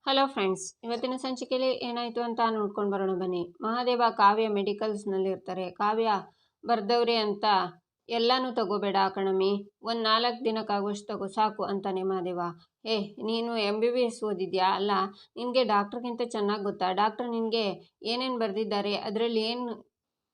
Hello friends, ಇವತ್ತಿನ ಸಂಚಿಕೆಯಲ್ಲಿ ಏನಾಯಿತು ಅಂತ ನೋಡ್ಕೊಂಡು ಬರೋಣ ಬನ್ನಿ. ಮಹಾದೇವ ಕಾವ್ಯ ಮೆಡಿಕಲ್ಸ್ನಲ್ಲಿ ಇರ್ತಾರೆ. ಕಾವ್ಯ ಬರ್ದವ್ರೆ ಅಂತ ಎಲ್ಲನೂ ತಗೋಬೇಡ ಕಣಮಿ, ಒಂದು 4 ದಿನಕ್ಕಾಗುವಷ್ಟು ತಗೋ ಸಾಕು ಅಂತಾನೆ ಮಹಾದೇವ. ನೀನು MBBS ಓದಿದ್ಯಾ ಅಲ್ಲ, ನಿನಗೆ ಡಾಕ್ಟ್ರಿಗಿಂತ ಚೆನ್ನಾಗಿ ಗೊತ್ತಾ? ಡಾಕ್ಟ್ರ್ ನಿನಗೆ ಏನೇನು ಬರೆದಿದ್ದಾರೆ, ಅದರಲ್ಲಿ ಏನು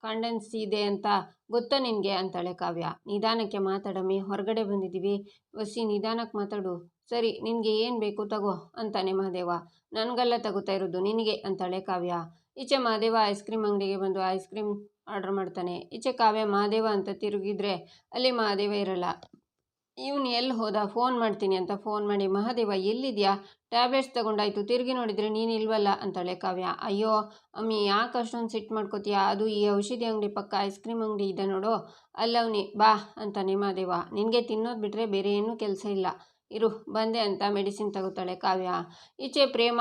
ಕಾಂಡೆನ್ಸ್ ಇದೆ ಅಂತ ಗೊತ್ತಾ ನಿನಗೆ ಅಂತಾಳೆ ಕಾವ್ಯ. ನಿಧಾನಕ್ಕೆ ಮಾತಾಡಮ್ಮಿ, ಹೊರಗಡೆ ಬಂದಿದ್ದೀವಿ, ವಸಿ ನಿಧಾನಕ್ಕೆ ಮಾತಾಡು. ಸರಿ, ನಿನಗೆ ಏನು ಬೇಕು ತಗೋ ಅಂತಾನೆ ಮಹಾದೇವ. ನನಗೆಲ್ಲ ತಗೋತಾ ಇರೋದು ನಿನಗೆ ಅಂತಾಳೆ ಕಾವ್ಯ. ಈಚೆ ಮಹಾದೇವ ಐಸ್ ಕ್ರೀಮ್ ಅಂಗಡಿಗೆ ಬಂದು ಐಸ್ ಕ್ರೀಮ್ ಆರ್ಡರ್ ಮಾಡ್ತಾನೆ. ಈಚೆ ಕಾವ್ಯ ಮಹಾದೇವ ಅಂತ ತಿರುಗಿದ್ರೆ ಅಲ್ಲಿ ಮಹಾದೇವ ಇರಲ್ಲ. ಇವನು ಎಲ್ಲಿ ಹೋದ, ಫೋನ್ ಮಾಡ್ತೀನಿ ಅಂತ ಫೋನ್ ಮಾಡಿ, ಮಹಾದೇವ ಎಲ್ಲಿದೆಯಾ, ಟ್ಯಾಬ್ಲೆಟ್ಸ್ ತಗೊಂಡಾಯ್ತು, ತಿರುಗಿ ನೋಡಿದರೆ ನೀನು ಇಲ್ವಲ್ಲ ಅಂತಾಳೆ ಕಾವ್ಯ. ಅಯ್ಯೋ ಅಮ್ಮಿ, ಯಾಕೆ ಅಷ್ಟೊಂದು ಸಿಟ್ಟು ಮಾಡ್ಕೋತೀಯಾ, ಅದು ಈ ಔಷಧಿ ಅಂಗಡಿ ಪಕ್ಕ ಐಸ್ ಕ್ರೀಮ್ ಅಂಗಡಿ ಇದೆ ನೋಡು, ಅಲ್ಲವನಿ ಬಾ ಅಂತಾನೆ ಮಹಾದೇವ. ನಿನಗೆ ತಿನ್ನೋದು ಬಿಟ್ಟರೆ ಬೇರೆ ಏನೂ ಕೆಲಸ ಇಲ್ಲ, ಇರು ಬಂದೆ ಅಂತ ಮೆಡಿಸಿನ್ ತಗೋತಾಳೆ ಕಾವ್ಯ. ಈಚೆ ಪ್ರೇಮ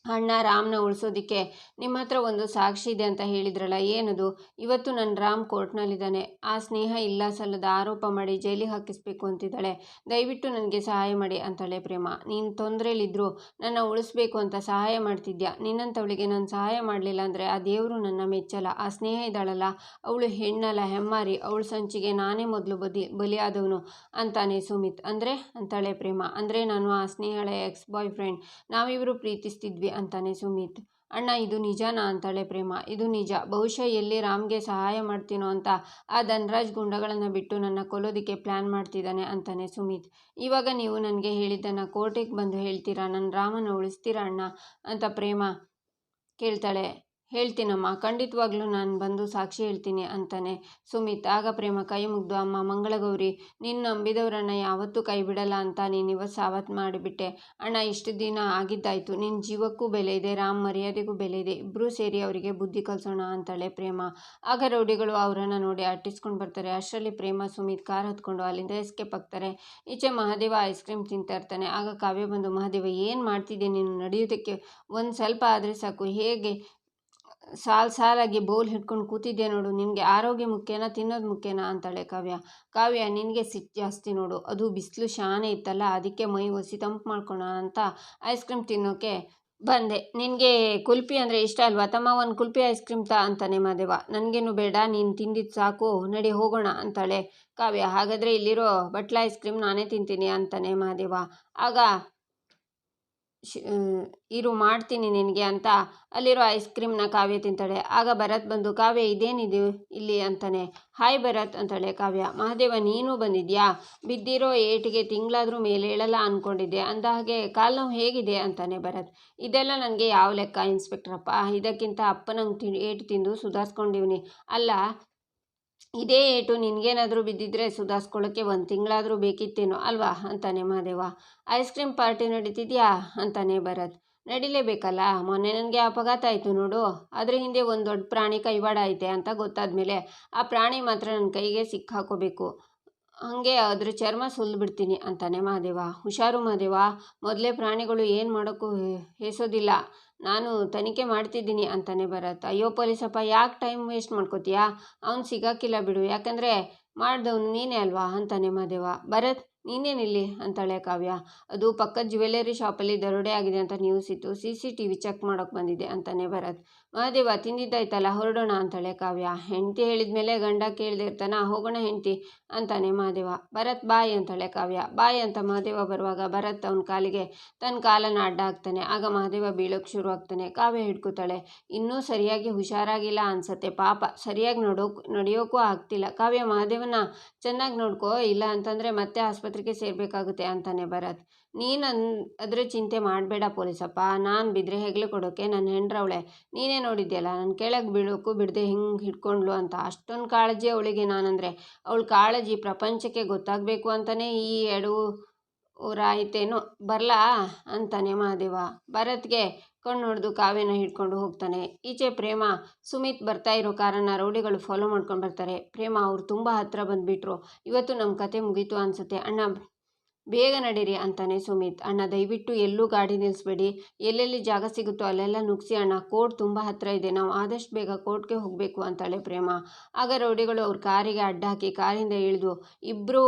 ಅಣ್ಣ ರಾಮ್ನ ಉಳಿಸೋದಕ್ಕೆ ನಿಮ್ಮ ಹತ್ರ ಒಂದು ಸಾಕ್ಷಿ ಇದೆ ಅಂತ ಹೇಳಿದ್ರಲ್ಲ, ಏನದು? ಇವತ್ತು ನನ್ನ ರಾಮ್ ಕೋರ್ಟ್ನಲ್ಲಿದ್ದಾನೆ. ಆ ಸ್ನೇಹ ಇಲ್ಲ ಸಲ್ಲದ ಆರೋಪ ಮಾಡಿ ಜೈಲಿಗೆ ಹಾಕಿಸ್ಬೇಕು ಅಂತಿದ್ದಾಳೆ. ದಯವಿಟ್ಟು ನನಗೆ ಸಹಾಯ ಮಾಡಿ ಅಂತಾಳೆ ಪ್ರೇಮ. ನೀನು ತೊಂದರೆಯಲ್ಲಿದ್ದರೂ ನನ್ನ ಉಳಿಸ್ಬೇಕು ಅಂತ ಸಹಾಯ ಮಾಡ್ತಿದ್ಯಾ. ನಿನ್ನಂಥವಳಿಗೆ ನಾನು ಸಹಾಯ ಮಾಡಲಿಲ್ಲ ಅಂದರೆ ಆ ದೇವರು ನನ್ನ ಮೆಚ್ಚಲ್ಲ. ಆ ಸ್ನೇಹ ಇದ್ದಾಳಲ್ಲ, ಅವಳು ಹೆಣ್ಣಲ್ಲ, ಹೆಮ್ಮಾರಿ. ಅವಳು ಸಂಚಿಗೆ ನಾನೇ ಮೊದಲು ಬಲಿಯಾದವನು ಅಂತಾನೆ ಸುಮಿತ್. ಅಂದರೆ ಅಂತಾಳೆ ಪ್ರೇಮ. ಅಂದರೆ ನಾನು ಆ ಸ್ನೇಹಳ ಎಕ್ಸ್ ಬಾಯ್ ಫ್ರೆಂಡ್, ನಾವಿಬ್ಬರು ಪ್ರೀತಿಸ್ತಿದ್ವಿ ಅಂತಾನೆ ಸುಮಿತ್. ಅಣ್ಣ ಇದು ನಿಜನಾ ಅಂತಾಳೆ ಪ್ರೇಮ. ಇದು ನಿಜ. ಬಹುಶಃ ಎಲ್ಲಿ ರಾಮ್ಗೆ ಸಹಾಯ ಮಾಡ್ತೀನೋ ಅಂತ ಆ ಧನರಾಜ್ ಗುಂಡಗಳನ್ನು ಬಿಟ್ಟು ನನ್ನ ಕೊಲ್ಲೋದಕ್ಕೆ ಪ್ಲ್ಯಾನ್ ಮಾಡ್ತಿದ್ದಾನೆ ಅಂತಾನೆ ಸುಮಿತ್. ಇವಾಗ ನೀವು ನನಗೆ ಹೇಳಿದ್ದನ್ನು ಕೋರ್ಟಿಗೆ ಬಂದು ಹೇಳ್ತೀರಾ, ನನ್ನ ರಾಮನ ಉಳಿಸ್ತೀರಾ ಅಣ್ಣ ಅಂತ ಪ್ರೇಮ ಕೇಳ್ತಾಳೆ. ಹೇಳ್ತೀನಮ್ಮ, ಖಂಡಿತವಾಗ್ಲೂ ನಾನು ಬಂದು ಸಾಕ್ಷಿ ಹೇಳ್ತೀನಿ ಅಂತಾನೆ ಸುಮಿತ್. ಆಗ ಪ್ರೇಮ ಕೈ ಮುಗ್ದು, ಅಮ್ಮ ಮಂಗಳಗೌರಿ, ನೀನು ನಂಬಿದವರನ್ನ ಯಾವತ್ತೂ ಕೈ ಬಿಡಲ್ಲ ಅಂತ ನೀನು ಇವತ್ತು ಸಾವತ್ತು ಮಾಡಿಬಿಟ್ಟೆ ಅಣ್ಣ. ಇಷ್ಟು ದಿನ ಆಗಿದ್ದಾಯಿತು, ನಿನ್ನ ಜೀವಕ್ಕೂ ಬೆಲೆ ಇದೆ, ರಾಮ್ ಮರ್ಯಾದೆಗೂ ಬೆಲೆ ಇದೆ. ಇಬ್ಬರೂ ಸೇರಿ ಅವರಿಗೆ ಬುದ್ಧಿ ಕಲಿಸೋಣ ಅಂತಾಳೆ ಪ್ರೇಮ. ಆಗ ರೌಡಿಗಳು ಅವರನ್ನು ನೋಡಿ ಅಟ್ಟಿಸ್ಕೊಂಡು ಬರ್ತಾರೆ. ಅಷ್ಟರಲ್ಲಿ ಪ್ರೇಮ ಸುಮಿತ್ ಕಾರ್ ಹತ್ಕೊಂಡು ಅಲ್ಲಿಂದ ಎಸ್ಕೇಪ್ ಆಗ್ತಾರೆ. ಈಚೆ ಮಹಾದೇವ ಐಸ್ ಕ್ರೀಮ್ ತಿಂತಾ ಇರ್ತಾನೆ. ಆಗ ಕಾವ್ಯ ಬಂದು, ಮಹಾದೇವ ಏನು ಮಾಡ್ತಿದ್ದೆ ನೀನು, ನಡೆಯೋದಕ್ಕೆ ಒಂದು ಸ್ವಲ್ಪ ಆದರೆ ಸಾಕು, ಹೇಗೆ ಸಾಲಾಗಿ ಬೌಲ್ ಹಿಡ್ಕೊಂಡು ಕೂತಿದ್ದೆ ನೋಡು, ನಿನಗೆ ಆರೋಗ್ಯ ಮುಖ್ಯನಾ ತಿನ್ನೋದು ಮುಖ್ಯನಾ ಅಂತಾಳೆ ಕಾವ್ಯ. ಕಾವ್ಯ ನಿನಗೆ ಸಿಟ್ಟು ಜಾಸ್ತಿ ನೋಡು, ಅದು ಬಿಸಿಲು ಶಾನೆ ಇತ್ತಲ್ಲ, ಅದಕ್ಕೆ ಮೈ ಒಸಿ ತಂಪು ಮಾಡ್ಕೊಳ ಅಂತ ಐಸ್ ಕ್ರೀಮ್ ತಿನ್ನೋಕ್ಕೆ ಬಂದೆ. ನಿನಗೆ ಕುಲ್ಫಿ ಅಂದರೆ ಇಷ್ಟ ಅಲ್ವಾ ತಮ್ಮ, ಒಂದು ಕುಲ್ಫಿ ಐಸ್ ಕ್ರೀಮ್ ಅಂತಾನೆ ಮಹಾದೇವ. ನನಗೇನು ಬೇಡ, ನೀನು ತಿಂದಿದ್ದು ಸಾಕು, ನಡಿ ಹೋಗೋಣ ಅಂತಾಳೆ ಕಾವ್ಯ. ಹಾಗಾದರೆ ಇಲ್ಲಿರೋ ಬಟ್ಲ ಐಸ್ ಕ್ರೀಮ್ ನಾನೇ ತಿಂತೀನಿ ಅಂತಾನೆ ಮಹಾದೇವ. ಆಗ ಇರು ಮಾಡ್ತೀನಿ ನಿನಗೆ ಅಂತ ಅಲ್ಲಿರೋ ಐಸ್ ಕ್ರೀಮ್ನ ಕಾವ್ಯ ತಿಂತಾಳೆ. ಆಗ ಭರತ್ ಬಂದು, ಕಾವ್ಯ ಇದೇನಿದೆ ಇಲ್ಲಿ ಅಂತಾನೆ. ಹಾಯ್ ಭರತ್ ಅಂತಾಳೆ ಕಾವ್ಯ. ಮಹಾದೇವ ನೀನು ಬಂದಿದ್ಯಾ, ಬಿದ್ದಿರೋ ಏಟಿಗೆ ತಿಂಗಳಾದ್ರೂ ಮೇಲೆ ಹೇಳಲ್ಲ ಅಂದ್ಕೊಂಡಿದ್ದೆ, ಅಂದ ಹಾಗೆ ಕಾಲು ನೋವು ಹೇಗಿದೆ ಅಂತಾನೆ ಭರತ್. ಇದೆಲ್ಲ ನನಗೆ ಯಾವ ಲೆಕ್ಕ ಇನ್ಸ್ಪೆಕ್ಟ್ರಪ್ಪ, ಇದಕ್ಕಿಂತ ಅಪ್ಪನಂಗೆ ಏಟು ತಿಂದು ಸುಧಾರಿಸ್ಕೊಂಡಿವ್ನಿ. ಅಲ್ಲ, ಇದೇ ಏಟು ನಿನಗೇನಾದರೂ ಬಿದ್ದಿದ್ರೆ ಸುಧಾರಿಸ್ಕೊಳ್ಳೋಕ್ಕೆ 1 ತಿಂಗಳಾದರೂ ಬೇಕಿತ್ತೇನೋ ಅಲ್ವಾ ಅಂತಾನೆ ಮಹಾದೇವ. ಐಸ್ ಕ್ರೀಮ್ ಪಾರ್ಟಿ ನಡೀತಿದ್ಯಾ ಅಂತಾನೆ ಭರತ್. ನಡಿಲೇಬೇಕಲ್ಲ, ಮೊನ್ನೆ ನನಗೆ ಅಪಘಾತ ಆಯಿತು ನೋಡು, ಅದ್ರ ಹಿಂದೆ ಒಂದು ದೊಡ್ಡ ಪ್ರಾಣಿ ಕೈವಾಡ ಐತೆ ಅಂತ ಗೊತ್ತಾದ್ಮೇಲೆ ಆ ಪ್ರಾಣಿ ಮಾತ್ರ ನನ್ನ ಕೈಗೆ ಸಿಕ್ಕಾಕೋಬೇಕು, ಹಾಗೆ ಅದ್ರ ಚರ್ಮ ಸುಲಿದ್ಬಿಡ್ತೀನಿ ಅಂತಾನೆ ಮಹಾದೇವ. ಹುಷಾರು ಮಹಾದೇವ, ಮೊದಲೇ ಪ್ರಾಣಿಗಳು ಏನು ಮಾಡೋಕ್ಕೂ ಹೇಸೋದಿಲ್ಲ, ನಾನು ತನಿಖೆ ಮಾಡ್ತಿದ್ದೀನಿ ಅಂತಾನೆ ಭರತ್. ಅಯ್ಯೋ ಪೊಲೀಸಪ್ಪ, ಯಾಕೆ ಟೈಮ್ ವೇಸ್ಟ್ ಮಾಡ್ಕೋತೀಯಾ, ಅವ್ನು ಸಿಗಾಕಿಲ್ಲ ಬಿಡು, ಯಾಕಂದರೆ ಮಾಡಿದವನು ನೀನೇ ಅಲ್ವಾ ಅಂತಾನೆ ಮಹಾದೇವ. ಭರತ್ ನೀನೇನಿಲ್ಲಿ ಅಂತಾಳೆ ಕಾವ್ಯ. ಅದು ಪಕ್ಕದ ಜ್ಯುವೆಲ್ಲರಿ ಶಾಪಲ್ಲಿ ದರೋಡೆ ಆಗಿದೆ ಅಂತ ನ್ಯೂಸ್ ಇತ್ತು, CCTV ಚೆಕ್ ಮಾಡೋಕ್ಕೆ ಬಂದಿದೆ ಅಂತಾನೆ ಭರತ್. ಮಹಾದೇವ ತಿಂದಿದ್ದಾಯ್ತಲ್ಲ, ಹೊರಡೋಣ ಅಂತಾಳೆ ಕಾವ್ಯ. ಹೆಂಡತಿ ಹೇಳಿದ್ಮೇಲೆ ಗಂಡ ಕೇಳದೆ ಇರ್ತಾನ, ಹೋಗೋಣ ಹೆಂಡತಿ ಅಂತಾನೆ ಮಹಾದೇವ. ಭರತ್ ಬಾಯ್ ಅಂತಾಳೆ ಕಾವ್ಯ. ಬಾಯ್ ಅಂತ ಮಹಾದೇವ ಬರುವಾಗ ಭರತ್ ಅವನ ಕಾಲಿಗೆ ತನ್ನ ಕಾಲನ್ನು ಅಡ್ಡ ಹಾಕ್ತಾನೆ. ಆಗ ಮಹಾದೇವ ಬೀಳೋಕ್ಕೆ ಶುರು ಆಗ್ತಾನೆ. ಕಾವ್ಯ ಹಿಡ್ಕೋತಾಳೆ. ಇನ್ನೂ ಸರಿಯಾಗಿ ಹುಷಾರಾಗಿಲ್ಲ ಅನ್ಸತ್ತೆ ಪಾಪ, ಸರಿಯಾಗಿ ನಡೆಯೋಕ್ಕೂ ಆಗ್ತಿಲ್ಲ. ಕಾವ್ಯ ಮಹಾದೇವನ ಚೆನ್ನಾಗಿ ನೋಡ್ಕೋ, ಇಲ್ಲ ಅಂತಂದರೆ ಮತ್ತೆ ಆಸ್ಪತ್ರೆಗೆ ಸೇರಬೇಕಾಗುತ್ತೆ ಅಂತಾನೆ ಭರತ್. ನೀನು ಅದ್ರ ಚಿಂತೆ ಮಾಡಬೇಡ ಪೊಲೀಸಪ್ಪ, ನಾನು ಬಿದ್ದರೆ ಹೆಗ್ಲು ಕೊಡೋಕ್ಕೆ ನನ್ನ ಹೆಂಡ್ರವಳೆ, ನೀನೇ ನೋಡಿದ್ಯಲ್ಲ ನನ್ನ ಕೆಳಗೆ ಬೀಳೋಕ್ಕೂ ಬಿಡದೆ ಹಿಂಗೆ ಹಿಡ್ಕೊಂಡ್ಲು ಅಂತ. ಅಷ್ಟೊಂದು ಕಾಳಜಿ ಅವಳಿಗೆ ನಾನಂದರೆ. ಅವಳ ಕಾಳಜಿ ಪ್ರಪಂಚಕ್ಕೆ ಗೊತ್ತಾಗಬೇಕು ಅಂತಲೇ ಈ ಎಡವರಾಯಿತೇನೋ, ಬರಲಾ ಅಂತಾನೆ ಮಹಾದೇವ. ಭರತ್ಗೆ ಕಣ್ಣು ಹೊಡೆದು ಕಾವ್ಯನ ಹಿಡ್ಕೊಂಡು ಹೋಗ್ತಾನೆ. ಈಚೆ ಪ್ರೇಮ ಸುಮಿತ್ ಬರ್ತಾ ಇರೋ ಕಾರನ್ನು ರೌಡಿಗಳು ಫಾಲೋ ಮಾಡ್ಕೊಂಡು ಬರ್ತಾರೆ. ಪ್ರೇಮ ಅವ್ರು ತುಂಬ ಹತ್ತಿರ ಬಂದುಬಿಟ್ರು, ಇವತ್ತು ನಮ್ಮ ಕತೆ ಮುಗೀತು ಅನಿಸುತ್ತೆ ಅಣ್ಣ, ಬೇಗ ನಡೀರಿ ಅಂತಾನೆ ಸುಮಿತ್. ಅಣ್ಣ ದಯವಿಟ್ಟು ಎಲ್ಲೂ ಗಾಡಿ ನಿಲ್ಲಿಸ್ಬೇಡಿ, ಎಲ್ಲೆಲ್ಲಿ ಜಾಗ ಸಿಗುತ್ತೋ ಅಲ್ಲೆಲ್ಲ ನುಗ್ಸಿ ಅಣ್ಣ, ಕೋರ್ಟ್ ತುಂಬ ಹತ್ತಿರ ಇದೆ, ನಾವು ಆದಷ್ಟು ಬೇಗ ಕೋರ್ಟ್ಗೆ ಹೋಗಬೇಕು ಅಂತಾಳೆ ಪ್ರೇಮ. ಆಗ ರೌಡಿಗಳು ಅವ್ರ ಕಾರಿಗೆ ಅಡ್ಡ ಹಾಕಿ ಕಾರಿಂದ ಇಳಿದು ಇಬ್ಬರು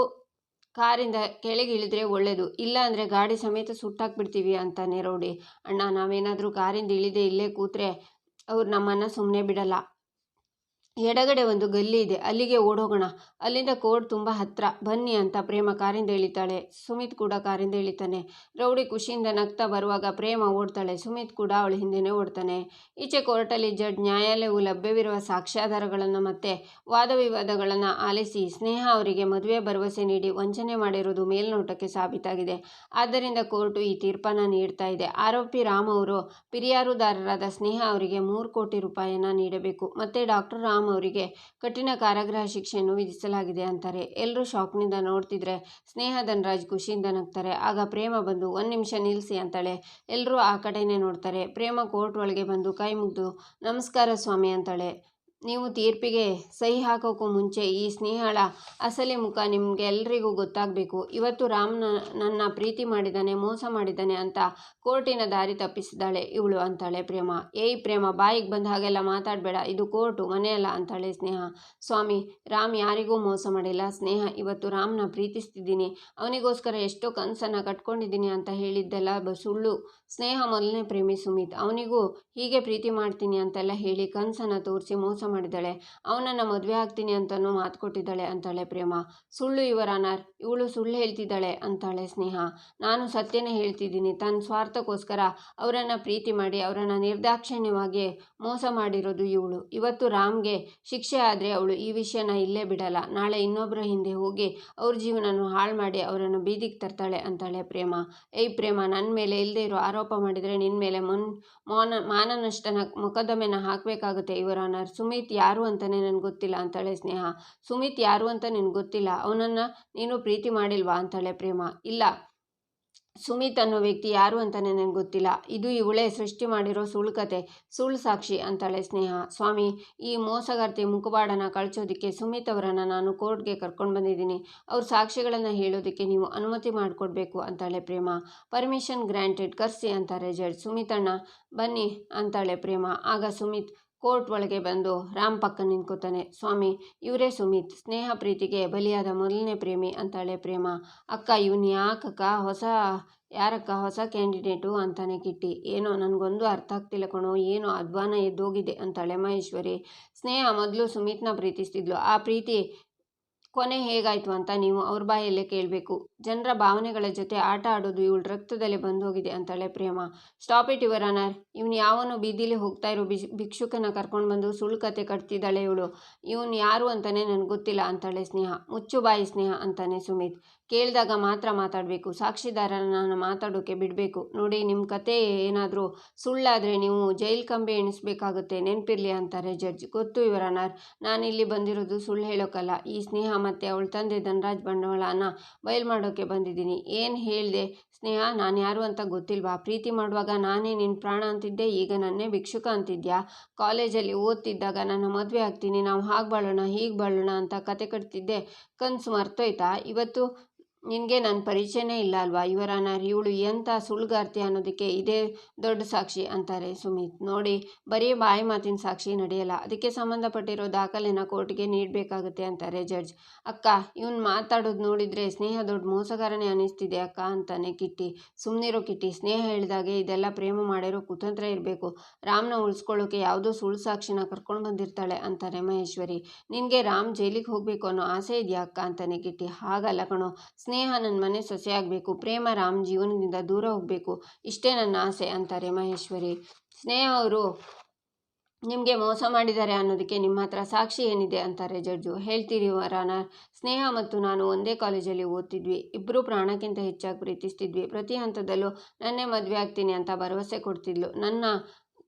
ಕಾರಿಂದ ಕೆಳಗೆ ಇಳಿದ್ರೆ ಒಳ್ಳೆಯದು, ಇಲ್ಲ ಅಂದರೆ ಗಾಡಿ ಸಮೇತ ಸುಟ್ಟಾಕ್ಬಿಡ್ತೀವಿ ಅಂತಾನೆ ರೌಡಿ. ಅಣ್ಣ, ನಾವೇನಾದರೂ ಕಾರಿಂದ ಇಳಿದೆ ಇಲ್ಲೇ ಕೂತ್ರೆ ಅವ್ರು ನಮ್ಮನ್ನು ಸುಮ್ಮನೆ ಬಿಡಲ್ಲ. ಎಡಗಡೆ ಒಂದು ಗಲ್ಲಿ ಇದೆ, ಅಲ್ಲಿಗೆ ಓಡೋಗೋಣ, ಅಲ್ಲಿಂದ ಕೋರ್ಟ್ ತುಂಬ ಹತ್ರ, ಬನ್ನಿ ಅಂತ ಪ್ರೇಮ ಕಾರಿಂದ ಇಳಿತಾಳೆ. ಸುಮಿತ್ ಕೂಡ ಕಾರಿಂದ ಇಳಿತಾನೆ. ರೌಡಿ ಖುಷಿಯಿಂದ ನಗ್ತಾ ಬರುವಾಗ ಪ್ರೇಮ ಓಡ್ತಾಳೆ. ಸುಮಿತ್ ಕೂಡ ಅವಳ ಹಿಂದೆನೇ ಓಡ್ತಾನೆ. ಈಚೆ ಕೋರ್ಟಲ್ಲಿ ಜಡ್ಜ್ ನ್ಯಾಯಾಲಯವು ಲಭ್ಯವಿರುವ ಸಾಕ್ಷ್ಯಾಧಾರಗಳನ್ನು ಮತ್ತೆ ವಾದವಿವಾದಗಳನ್ನು ಆಲಿಸಿ ಸ್ನೇಹ ಅವರಿಗೆ ಮದುವೆ ಭರವಸೆ ನೀಡಿ ವಂಚನೆ ಮಾಡಿರುವುದು ಮೇಲ್ನೋಟಕ್ಕೆ ಸಾಬೀತಾಗಿದೆ. ಆದ್ದರಿಂದ ಕೋರ್ಟು ಈ ತೀರ್ಪನ್ನು ನೀಡ್ತಾ ಇದೆ. ಆರೋಪಿ ರಾಮ್ ಅವರು ಫಿರ್ಯಾದುದಾರರಾದ ಸ್ನೇಹ ಅವರಿಗೆ 3 ಕೋಟಿ ರೂಪಾಯಿಯನ್ನು ನೀಡಬೇಕು, ಮತ್ತೆ ಡಾಕ್ಟರ್ ರಾಮ್ ಅವರಿಗೆ ಕಠಿಣ ಕಾರಾಗೃಹ ಶಿಕ್ಷೆಯನ್ನು ವಿಧಿಸಲಾಗಿದೆ ಅಂತಾರೆ. ಎಲ್ಲರೂ ಶಾಕ್ನಿಂದ ನೋಡ್ತಿದ್ರೆ ಸ್ನೇಹ ಧನರಾಜ್ ಖುಷಿಯಿಂದ ನಗ್ತಾರೆ. ಆಗ ಪ್ರೇಮ ಬಂದು 1 ನಿಮಿಷ ನಿಲ್ಲಿಸಿ ಅಂತಾಳೆ. ಎಲ್ಲರೂ ಆ ಕಡೆನೇ ನೋಡ್ತಾರೆ. ಪ್ರೇಮ ಕೋರ್ಟ್ ಒಳಗೆ ಬಂದು ಕೈ ಮುಗಿದು ನಮಸ್ಕಾರ ಸ್ವಾಮಿ ಅಂತಾಳೆ. ನೀವು ತೀರ್ಪಿಗೆ ಸಹಿ ಹಾಕೋಕ್ಕೂ ಮುಂಚೆ ಈ ಸ್ನೇಹಳ ಅಸಲಿ ಮುಖ ನಿಮ್ಗೆಲ್ರಿಗೂ ಗೊತ್ತಾಗಬೇಕು. ಇವತ್ತು ರಾಮ್ ನನ್ನ ಪ್ರೀತಿ ಮಾಡಿದ್ದಾನೆ, ಮೋಸ ಮಾಡಿದ್ದಾನೆ ಅಂತ ಕೋರ್ಟಿನ ದಾರಿ ತಪ್ಪಿಸಿದ್ದಾಳೆ ಇವಳು ಅಂತಾಳೆ ಪ್ರೇಮ. ಏಯ್ ಪ್ರೇಮ, ಬಾಯಿಗೆ ಬಂದ ಹಾಗೆಲ್ಲ ಮಾತಾಡಬೇಡ, ಇದು ಕೋರ್ಟು, ಮನೆಯಲ್ಲ ಅಂತಾಳೆ ಸ್ನೇಹ. ಸ್ವಾಮಿ, ರಾಮ್ ಯಾರಿಗೂ ಮೋಸ ಮಾಡಿಲ್ಲ. ಸ್ನೇಹ, ಇವತ್ತು ರಾಮ್ನ ಪ್ರೀತಿಸ್ತಿದ್ದೀನಿ, ಅವನಿಗೋಸ್ಕರ ಎಷ್ಟೋ ಕನಸನ್ನು ಕಟ್ಕೊಂಡಿದ್ದೀನಿ ಅಂತ ಹೇಳಿದ್ದೆಲ್ಲ ಸುಳ್ಳು. ಸ್ನೇಹ ಮೊದಲನೇ ಪ್ರೇಮಿ ಸುಮಿತ್, ಅವನಿಗೂ ಹೀಗೆ ಪ್ರೀತಿ ಮಾಡ್ತೀನಿ ಅಂತೆಲ್ಲ ಹೇಳಿ ಕನಸನ್ನು ತೋರಿಸಿ ಮೋಸ ಮಾಡಿದ್ದಾಳೆ. ಅವನನ್ನು ಮದುವೆ ಆಗ್ತೀನಿ ಅಂತಲೂ ಮಾತು ಕೊಟ್ಟಿದ್ದಾಳೆ ಅಂತಾಳೆ ಪ್ರೇಮ. ಸುಳ್ಳು ಯುವರ್ ಆನರ್, ಇವಳು ಸುಳ್ಳು ಹೇಳ್ತಿದ್ದಾಳೆ ಅಂತಾಳೆ ಸ್ನೇಹ. ನಾನು ಸತ್ಯನೇ ಹೇಳ್ತಿದ್ದೀನಿ. ತನ್ನ ಸ್ವಾರ್ಥಕ್ಕೋಸ್ಕರ ಅವರನ್ನು ಪ್ರೀತಿ ಮಾಡಿ ಅವರನ್ನು ನಿರ್ದಾಕ್ಷಿಣ್ಯವಾಗಿ ಮೋಸ ಮಾಡಿರೋದು ಇವಳು. ಇವತ್ತು ರಾಮ್ಗೆ ಶಿಕ್ಷೆ ಆದರೆ ಅವಳು ಈ ವಿಷಯನ ಇಲ್ಲೇ ಬಿಡಲ್ಲ. ನಾಳೆ ಇನ್ನೊಬ್ಬರ ಹಿಂದೆ ಹೋಗಿ ಅವ್ರ ಜೀವನನೂ ಹಾಳು ಮಾಡಿ ಅವರನ್ನು ಬೀದಿಗೆ ತರ್ತಾಳೆ ಅಂತಾಳೆ ಪ್ರೇಮ. ಏಯ್ ಪ್ರೇಮ, ನನ್ನ ಮೇಲೆ ಇಲ್ಲದೆ ಇರೋ ಆರೋಪ ಮಾಡಿದರೆ ನಿನ್ನ ಮೇಲೆ ಮಾನನಷ್ಟನ ಮೊಕದ್ದಮೆನ ಹಾಕಬೇಕಾಗುತ್ತೆ ಯುವರ್ ಆನರ್. ಸುಮಿತ್ ಯಾರು ಅಂತಲೇ ನನಗೆ ಗೊತ್ತಿಲ್ಲ ಅಂತಾಳೆ ಸ್ನೇಹ. ಸುಮಿತ್ ಯಾರು ಅಂತ ನಿನಗೆ ಗೊತ್ತಿಲ್ಲ? ಅವನನ್ನು ನೀನು ಪ್ರೀತಿ ಮಾಡಿಲ್ವಾ ಅಂತಾಳೆ ಪ್ರೇಮ. ಇಲ್ಲ, ಸುಮಿತ್ ಅನ್ನೋ ವ್ಯಕ್ತಿ ಯಾರು ಅಂತಲೇ ನನಗೆ ಗೊತ್ತಿಲ್ಲ. ಇದು ಇವಳೇ ಸೃಷ್ಟಿ ಮಾಡಿರೋ ಸುಳ್ಳು ಕತೆ, ಸುಳ್ಳು ಸಾಕ್ಷಿ ಅಂತಾಳೆ ಸ್ನೇಹ. ಸ್ವಾಮಿ, ಈ ಮೋಸಗಾರ್ತಿ ಮುಖವಾಡನ ಕಳ್ಚೋದಕ್ಕೆ ಸುಮಿತ್ ಅವರನ್ನು ನಾನು ಕೋರ್ಟ್ಗೆ ಕರ್ಕೊಂಡು ಬಂದಿದ್ದೀನಿ. ಅವ್ರ ಸಾಕ್ಷಿಗಳನ್ನು ಹೇಳೋದಕ್ಕೆ ನೀವು ಅನುಮತಿ ಮಾಡಿಕೊಡ್ಬೇಕು ಅಂತಾಳೆ ಪ್ರೇಮ. ಪರ್ಮಿಷನ್ ಗ್ರಾಂಟೆಡ್, ಕರ್ಸಿ ಅಂತಾರೆ ಜಡ್ಜ್. ಸುಮಿತ್ ಅಣ್ಣ ಬನ್ನಿ ಅಂತಾಳೆ ಪ್ರೇಮ. ಆಗ ಸುಮಿತ್ ಕೋರ್ಟ್ ಒಳಗೆ ಬಂದು ರಾಮ್ ಪಕ್ಕ ನಿಂತ್ಕೋತಾನೆ. ಸ್ವಾಮಿ, ಇವರೇ ಸುಮಿತ್, ಸ್ನೇಹ ಪ್ರೀತಿಗೆ ಬಲಿಯಾದ ಮೊದಲನೇ ಪ್ರೇಮಿ ಅಂತಾಳೆ ಪ್ರೇಮ. ಅಕ್ಕ, ಇವನು ಯಾರಕ್ಕ ಹೊಸ ಕ್ಯಾಂಡಿಡೇಟು ಅಂತಾನೆ ಕಿಟ್ಟಿ. ಏನೋ ನನಗೊಂದು ಅರ್ಥ ಆಗ್ತಿಲ್ಲ ಕಣೋ, ಏನೋ ಅಧ್ವಾನ ಎದ್ದೋಗಿದೆ ಅಂತಾಳೆ ಮಹೇಶ್ವರಿ. ಸ್ನೇಹ ಮೊದಲು ಸುಮಿತ್ನ ಪ್ರೀತಿಸ್ತಿದ್ಲು. ಆ ಪ್ರೀತಿ ಕೊನೆ ಹೇಗಾಯ್ತು ಅಂತ ನೀವು ಅವ್ರ ಬಾಯಲ್ಲೇ ಕೇಳಬೇಕು. ಜನರ ಭಾವನೆಗಳ ಜೊತೆ ಆಟ ಆಡೋದು ಇವಳ ರಕ್ತದಲ್ಲಿ ಬಂದೋಗಿದೆ ಅಂತಾಳೆ ಪ್ರೇಮ. ಸ್ಟಾಪ್ ಇಟ್ ಯುವರ್ ಆನರ್, ಇವನು ಯಾವನು ಬೀದಿಲಿ ಹೋಗ್ತಾ ಇರೋ ಭಿಕ್ಷುಕನ ಕರ್ಕೊಂಡು ಬಂದು ಸುಳ್ಳು ಕತೆ ಕಟ್ತಿದ್ದಾಳೆ ಇವಳು. ಇವನು ಯಾರು ಅಂತಲೇ ನನಗೆ ಗೊತ್ತಿಲ್ಲ ಅಂತಾಳೆ ಸ್ನೇಹ. ಮುಚ್ಚು ಬಾಯಿ ಸ್ನೇಹ ಅಂತಾನೆ ಸುಮಿತ್. ಕೇಳಿದಾಗ ಮಾತ್ರ ಮಾತಾಡಬೇಕು, ಸಾಕ್ಷಿದಾರರನ್ನು ಮಾತಾಡೋಕೆ ಬಿಡಬೇಕು. ನೋಡಿ, ನಿಮ್ಮ ಕತೆ ಏನಾದರೂ ಸುಳ್ಳಾದರೆ ನೀವು ಜೈಲ್ ಕಂಬಿ ಎಣಿಸ್ಬೇಕಾಗುತ್ತೆ, ನೆನಪಿರಲಿ ಅಂತಾರೆ ಜಡ್ಜ್. ಗೊತ್ತು ಯುವರ್ ಆನರ್, ನಾನಿಲ್ಲಿ ಬಂದಿರೋದು ಸುಳ್ಳು ಹೇಳೋಕ್ಕಲ್ಲ. ಈ ಸ್ನೇಹ ಮತ್ತು ಅವಳ ತಂದೆ ಧನರಾಜ್ ಬಂಡವಾಳನ ಬಯಲು ಮಾಡೋಕ್ಕೆ ಬಂದಿದ್ದೀನಿ. ಏನು ಹೇಳಿದೆ ಸ್ನೇಹ, ನಾನು ಯಾರು ಅಂತ ಗೊತ್ತಿಲ್ವಾ? ಪ್ರೀತಿ ಮಾಡುವಾಗ ನಾನೇ ನಿನ್ನ ಪ್ರಾಣ ಅಂತಿದ್ದೆ, ಈಗ ನನ್ನೇ ಭಿಕ್ಷುಕ ಅಂತಿದ್ಯಾ? ಕಾಲೇಜಲ್ಲಿ ಓದ್ತಿದ್ದಾಗ ನನ್ನ ಮದುವೆ ಆಗ್ತೀನಿ, ನಾವು ಹಾಗೆ ಬಾಳೋಣ ಹೀಗೆ ಬಾಳೋಣ ಅಂತ ಕತೆ ಕಟ್ತಿದ್ದೆ, ಕನಸು ಮರ್ತೋಯ್ತಾ? ಇವತ್ತು ನಿನಗೆ ನನ್ನ ಪರಿಚಯನೇ ಇಲ್ಲ ಅಲ್ವಾ ಯುವರ್ ಆನರ್? ಇವಳು ಎಂಥ ಸುಳ್ಳುಗಾರ್ತಿ ಅನ್ನೋದಕ್ಕೆ ಇದೇ ದೊಡ್ಡ ಸಾಕ್ಷಿ ಅಂತಾರೆ ಸುಮಿತ್. ನೋಡಿ, ಬರೀ ಬಾಯಿ ಮಾತಿನ ಸಾಕ್ಷಿ ನಡೆಯಲ್ಲ, ಅದಕ್ಕೆ ಸಂಬಂಧಪಟ್ಟಿರೋ ದಾಖಲೆನ ಕೋರ್ಟ್ಗೆ ನೀಡಬೇಕಾಗುತ್ತೆ ಅಂತಾರೆ ಜಡ್ಜ್. ಅಕ್ಕ, ಇವನು ಮಾತಾಡೋದು ನೋಡಿದರೆ ಸ್ನೇಹ ದೊಡ್ಡ ಮೋಸಗಾರನೇ ಅನ್ನಿಸ್ತಿದೆ ಅಕ್ಕ ಅಂತಾನೆ ಕಿಟ್ಟಿ. ಸುಮ್ಮನಿರೋ ಕಿಟ್ಟಿ, ಸ್ನೇಹ ಹೇಳಿದಾಗೆ ಇದೆಲ್ಲ ಪ್ರೇಮ ಮಾಡಿರೋ ಕುತಂತ್ರ ಇರಬೇಕು. ರಾಮ್ನ ಉಳಿಸ್ಕೊಳ್ಳೋಕೆ ಯಾವುದೋ ಸುಳ್ಳು ಸಾಕ್ಷಿನ ಕರ್ಕೊಂಡು ಬಂದಿರ್ತಾಳೆ ಅಂತಾರೆ ಮಹೇಶ್ವರಿ. ನಿನಗೆ ರಾಮ್ ಜೈಲಿಗೆ ಹೋಗಬೇಕು ಅನ್ನೋ ಆಸೆ ಇದೆಯಾ ಅಕ್ಕ ಅಂತಾನೆ ಕಿಟ್ಟಿ. ಹಾಗಲ್ಲ ಕಣೋ, ಸ್ನೇಹ ನನ್ನ ಮನೆ ಸೊಸೆ ಆಗಬೇಕು, ಪ್ರೇಮ ರಾಮ್ ಜೀವನದಿಂದ ದೂರ ಹೋಗಬೇಕು, ಇಷ್ಟೇ ನನ್ನ ಆಸೆ ಅಂತಾರೆ ಮಹೇಶ್ವರಿ. ಸ್ನೇಹ ಅವರು ನಿಮಗೆ ಮೋಸ ಮಾಡಿದ್ದಾರೆ ಅನ್ನೋದಕ್ಕೆ ನಿಮ್ಮ ಹತ್ರ ಸಾಕ್ಷಿ ಏನಿದೆ ಅಂತಾರೆ ಜಡ್ಜು. ಹೇಳ್ತೀರಿ ಯುವರ್ ಆನರ್, ಸ್ನೇಹ ಮತ್ತು ನಾನು ಒಂದೇ ಕಾಲೇಜಲ್ಲಿ ಓದ್ತಿದ್ವಿ, ಇಬ್ಬರು ಪ್ರಾಣಕ್ಕಿಂತ ಹೆಚ್ಚಾಗಿ ಪ್ರೀತಿಸ್ತಿದ್ವಿ. ಪ್ರತಿ ಹಂತದಲ್ಲೂ ನನ್ನೇ ಮದುವೆ ಆಗ್ತೀನಿ ಅಂತ ಭರವಸೆ ಕೊಡ್ತಿದ್ಲು. ನನ್ನ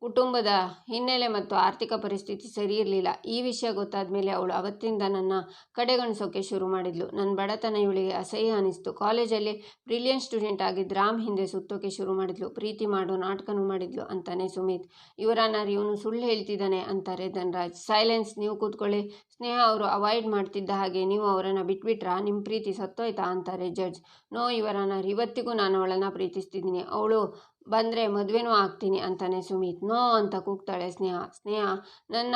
ಕುಟುಂಬದ ಹಿನ್ನೆಲೆ ಮತ್ತು ಆರ್ಥಿಕ ಪರಿಸ್ಥಿತಿ ಸರಿ ಇರಲಿಲ್ಲ. ಈ ವಿಷಯ ಗೊತ್ತಾದ ಮೇಲೆ ಅವಳು ಅವತ್ತಿಂದ ನನ್ನ ಕಡೆಗಣಿಸೋಕೆ ಶುರು ಮಾಡಿದ್ಲು. ನನ್ನ ಬಡತನ ಇವಳಿಗೆ ಅಸಹ್ಯ ಅನಿಸ್ತು. ಕಾಲೇಜಲ್ಲಿ ಬ್ರಿಲಿಯಂಟ್ ಸ್ಟೂಡೆಂಟ್ ಆಗಿದ್ದ ರಾಮ್ ಹಿಂದೆ ಸುತ್ತೋಕೆ ಶುರು ಮಾಡಿದ್ಲು. ಪ್ರೀತಿ ಮಾಡೋ ನಾಟಕನೂ ಮಾಡಿದ್ಲು ಅಂತಾನೆ ಸುಮಿತ್. ಯುವರ್ ಆನರ್, ಇವನು ಸುಳ್ಳು ಹೇಳ್ತಿದ್ದಾನೆ ಅಂತಾರೆ ಧನರಾಜ್. ಸೈಲೆನ್ಸ್, ನೀವು ಕೂತ್ಕೊಳ್ಳಿ. ಸ್ನೇಹ ಅವರು ಅವಾಯ್ಡ್ ಮಾಡ್ತಿದ್ದ ಹಾಗೆ ನೀವು ಅವರನ್ನು ಬಿಟ್ಬಿಟ್ರಾ? ನಿಮ್ಮ ಪ್ರೀತಿ ಸತ್ತೋಯ್ತಾ ಅಂತಾರೆ ಜಡ್ಜ್. ನೋ ಯುವರ್ ಆನರ್, ಇವತ್ತಿಗೂ ನಾನು ಅವಳನ್ನು ಪ್ರೀತಿಸ್ತಿದ್ದೀನಿ. ಅವಳು ಬಂದರೆ ಮದುವೆನೂ ಆಗ್ತೀನಿ ಅಂತಾನೆ ಸುಮಿತ್. ನೋ ಅಂತ ಕೂಗ್ತಾಳೆ ಸ್ನೇಹ. ನನ್ನ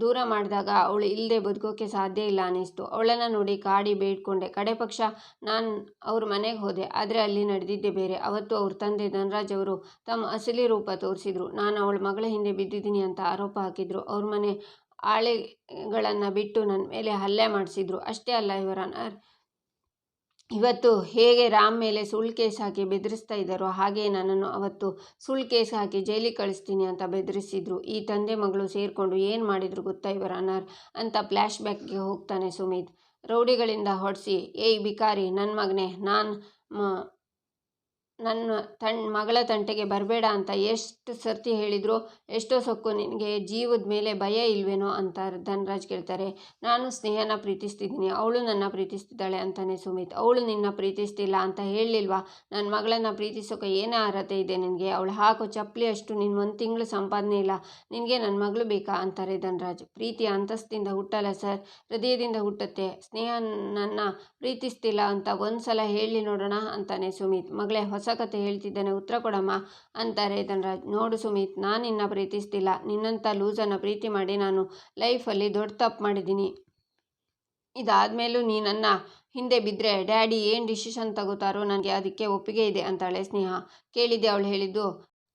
ದೂರ ಮಾಡಿದಾಗ ಅವಳು ಇಲ್ಲದೆ ಬದುಕೋಕ್ಕೆ ಸಾಧ್ಯ ಇಲ್ಲ ಅನ್ನಿಸ್ತು. ಅವಳನ್ನು ನೋಡಿ ಕಾಡಿ ಬೇಡ್ಕೊಂಡೆ. ಕಡೆ ಪಕ್ಷ ನಾನು ಅವ್ರ ಮನೆಗೆ ಹೋದೆ. ಆದರೆ ಅಲ್ಲಿ ನಡೆದಿದ್ದೇ ಬೇರೆ. ಅವತ್ತು ಅವ್ರ ತಂದೆ ಧನರಾಜ್ ಅವರು ತಮ್ಮ ಅಸಲಿ ರೂಪ ತೋರಿಸಿದ್ರು. ನಾನು ಅವಳ ಮಗಳ ಹಿಂದೆ ಬಿದ್ದಿದ್ದೀನಿ ಅಂತ ಆರೋಪ ಹಾಕಿದ್ರು. ಅವ್ರ ಮನೆ ಆಳೆಗಳನ್ನು ಬಿಟ್ಟು ನನ್ನ ಮೇಲೆ ಹಲ್ಲೆ ಮಾಡಿಸಿದ್ರು. ಅಷ್ಟೇ ಅಲ್ಲ ಇವತ್ತು ಹೇಗೆ ರಾಮ್ ಮೇಲೆ ಸುಳ್ಳು ಕೇಸ್ ಹಾಕಿ ಬೆದರಿಸ್ತಾ ಇದ್ದಾರೋ ಹಾಗೆ ನನ್ನನ್ನು ಅವತ್ತು ಸುಳ್ಳು ಕೇಸ್ ಹಾಕಿ ಜೈಲಿಗೆ ಕಳಿಸ್ತೀನಿ ಅಂತ ಬೆದರಿಸಿದ್ರು. ಈ ತಂದೆ ಮಗಳು ಸೇರಿಕೊಂಡು ಏನು ಮಾಡಿದ್ರು ಗೊತ್ತಾ ಯುವರ್ ಆನರ್ ಅಂತ ಫ್ಲ್ಯಾಶ್ ಬ್ಯಾಕ್ಗೆ ಹೋಗ್ತಾನೆ ಸುಮಿತ್. ರೌಡಿಗಳಿಂದ ಹೊಡೆಸಿ, ಏಯ್ ಬಿಕಾರಿ ನನ್ನ ಮಗನೇ, ನನ್ನ ಮಗಳ ತಂಟೆಗೆ ಬರಬೇಡ ಅಂತ ಎಷ್ಟು ಸರ್ತಿ ಹೇಳಿದ್ರು, ಎಷ್ಟೋ ಸೊಕ್ಕು ನಿನಗೆ ಜೀವದ ಮೇಲೆ ಭಯ ಇಲ್ವೇನೋ ಅಂತ ಧನರಾಜ್ ಕೇಳ್ತಾರೆ. ನಾನು ಸ್ನೇಹನ ಪ್ರೀತಿಸ್ತಿದ್ದೀನಿ, ಅವಳು ನನ್ನ ಪ್ರೀತಿಸ್ತಿದ್ದಾಳೆ ಅಂತಾನೆ ಸುಮಿತ್. ಅವಳು ನಿನ್ನ ಪ್ರೀತಿಸ್ತಿಲ್ಲ ಅಂತ ಹೇಳಲಿಲ್ವಾ? ನನ್ನ ಮಗಳನ್ನು ಪ್ರೀತಿಸೋಕೆ ಏನೇ ಅರ್ಹತೆ ಇದೆ ನಿನಗೆ? ಅವಳು ಹಾಕೋ ಚಪ್ಪಲಿ ಅಷ್ಟು ನಿನ್ನ 1 ತಿಂಗಳು ಸಂಪಾದನೆ ಇಲ್ಲ, ನಿನಗೆ ನನ್ನ ಮಗಳು ಬೇಕಾ ಅಂತಾರೆ ಧನರಾಜ್. ಪ್ರೀತಿ ಅಂತಸ್ತಿಂದ ಹುಟ್ಟಲ್ಲ ಸರ್, ಹೃದಯದಿಂದ ಹುಟ್ಟುತ್ತೆ. ಸ್ನೇಹ ನನ್ನ ಪ್ರೀತಿಸ್ತಿಲ್ಲ ಅಂತ ಒಂದು ಸಲ ಹೇಳಿ ನೋಡೋಣ ಅಂತಾನೆ ಸುಮಿತ್. ಮಗಳೇ, ಹೊಸ ಕತೆ ಹೇಳ್ತಿದ್ದಾನೆ, ಉತ್ತರ ಕೊಡಮ್ಮ ಅಂತಾರೆ ಧನರಾಜ್. ನೋಡು ಸುಮಿತ್, ನಾನು ನಿನ್ನ ಪ್ರೀತಿಸ್ತಿಲ್ಲ. ನಿನ್ನಂಥ ಲೂಸನ್ನು ಪ್ರೀತಿ ಮಾಡಿ ನಾನು ಲೈಫಲ್ಲಿ ದೊಡ್ಡ ತಪ್ಪು ಮಾಡಿದ್ದೀನಿ. ಇದಾದ್ಮೇಲೂ ನೀ ನನ್ನ ಹಿಂದೆ ಬಿದ್ದರೆ ಡ್ಯಾಡಿ ಏನು ಡಿಸಿಷನ್ ತಗೋತಾರೋ ನನಗೆ ಅದಕ್ಕೆ ಒಪ್ಪಿಗೆ ಇದೆ ಅಂತಾಳೆ ಸ್ನೇಹ. ಕೇಳಿದ್ದೆ ಅವಳು ಹೇಳಿದ್ದು?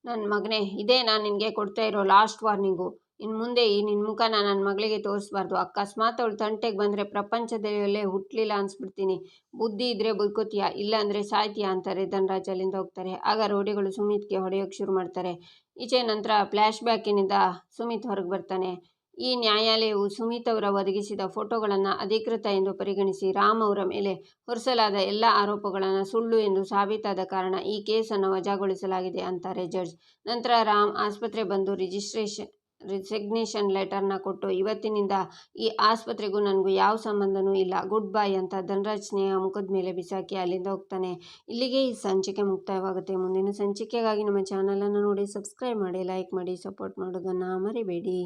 ನನ್ನ ಮಗನೇ, ಇದೇ ನಾನು ನಿನಗೆ ಕೊಡ್ತಾ ಇರೋ ಲಾಸ್ಟ್ ವಾರ್ನಿಂಗು. ಇನ್ನು ಮುಂದೆ ನಿನ್ನ ಮುಖನ ನನ್ನ ಮಗಳಿಗೆ ತೋರಿಸ್ಬಾರ್ದು. ಅಕಸ್ಮಾತ್ ಅವಳು ತಂಟೆಗೆ ಬಂದರೆ ಪ್ರಪಂಚದಲ್ಲೇ ಹುಟ್ಟಲಿಲ್ಲ ಅನ್ಸ್ಬಿಡ್ತೀನಿ. ಬುದ್ಧಿ ಇದ್ದರೆ ಬದುಕೋತೀಯಾ, ಇಲ್ಲ ಅಂದರೆ ಸಾಯ್ತೀಯಾ ಅಂತಾರೆ ಧನರಾಜ್ ಅಲ್ಲಿಂದ ಹೋಗ್ತಾರೆ. ಆಗ ರೌಡಿಗಳು ಸುಮಿತ್ಗೆ ಹೊಡೆಯೋಕ್ಕೆ ಶುರು ಮಾಡ್ತಾರೆ. ಈಚೆ ನಂತರ ಫ್ಲ್ಯಾಶ್ ಬ್ಯಾಕಿನಿಂದ ಸುಮಿತ್ ಹೊರಗೆ ಬರ್ತಾನೆ. ಈ ನ್ಯಾಯಾಲಯವು ಸುಮಿತ್ ಅವರ ಒದಗಿಸಿದ ಫೋಟೋಗಳನ್ನು ಅಧಿಕೃತ ಎಂದು ಪರಿಗಣಿಸಿ ರಾಮ್ ಅವರ ಮೇಲೆ ಹೊರಿಸಲಾದ ಎಲ್ಲ ಆರೋಪಗಳನ್ನು ಸುಳ್ಳು ಎಂದು ಸಾಬೀತಾದ ಕಾರಣ ಈ ಕೇಸನ್ನು ವಜಾಗೊಳಿಸಲಾಗಿದೆ ಅಂತಾರೆ ಜಡ್ಜ್. ನಂತರ ರಾಮ್ ಆಸ್ಪತ್ರೆ ಬಂದು ರಿಸಿಗ್ನೇಷನ್ ಲೆಟರ್ನ ಕೊಟ್ಟು, ಇವತ್ತಿನಿಂದ ಈ ಆಸ್ಪತ್ರೆಗೂ ನನಗೂ ಯಾವ ಸಂಬಂಧನೂ ಇಲ್ಲ, ಗುಡ್ ಬೈ ಅಂತ ಧನರಾಜ್ ಸ್ನೇಹ ಮುಖದ ಮೇಲೆ ಬಿಸಾಕಿ ಅಲ್ಲಿಂದ ಹೋಗ್ತಾನೆ. ಇಲ್ಲಿಗೆ ಈ ಸಂಚಿಕೆ ಮುಕ್ತಾಯವಾಗುತ್ತೆ. ಮುಂದಿನ ಸಂಚಿಕೆಗಾಗಿ ನಮ್ಮ ಚಾನಲನ್ನು ನೋಡಿ ಸಬ್ಸ್ಕ್ರೈಬ್ ಮಾಡಿ, ಲೈಕ್ ಮಾಡಿ, ಸಪೋರ್ಟ್ ಮಾಡೋದನ್ನು ಮರಿಬೇಡಿ.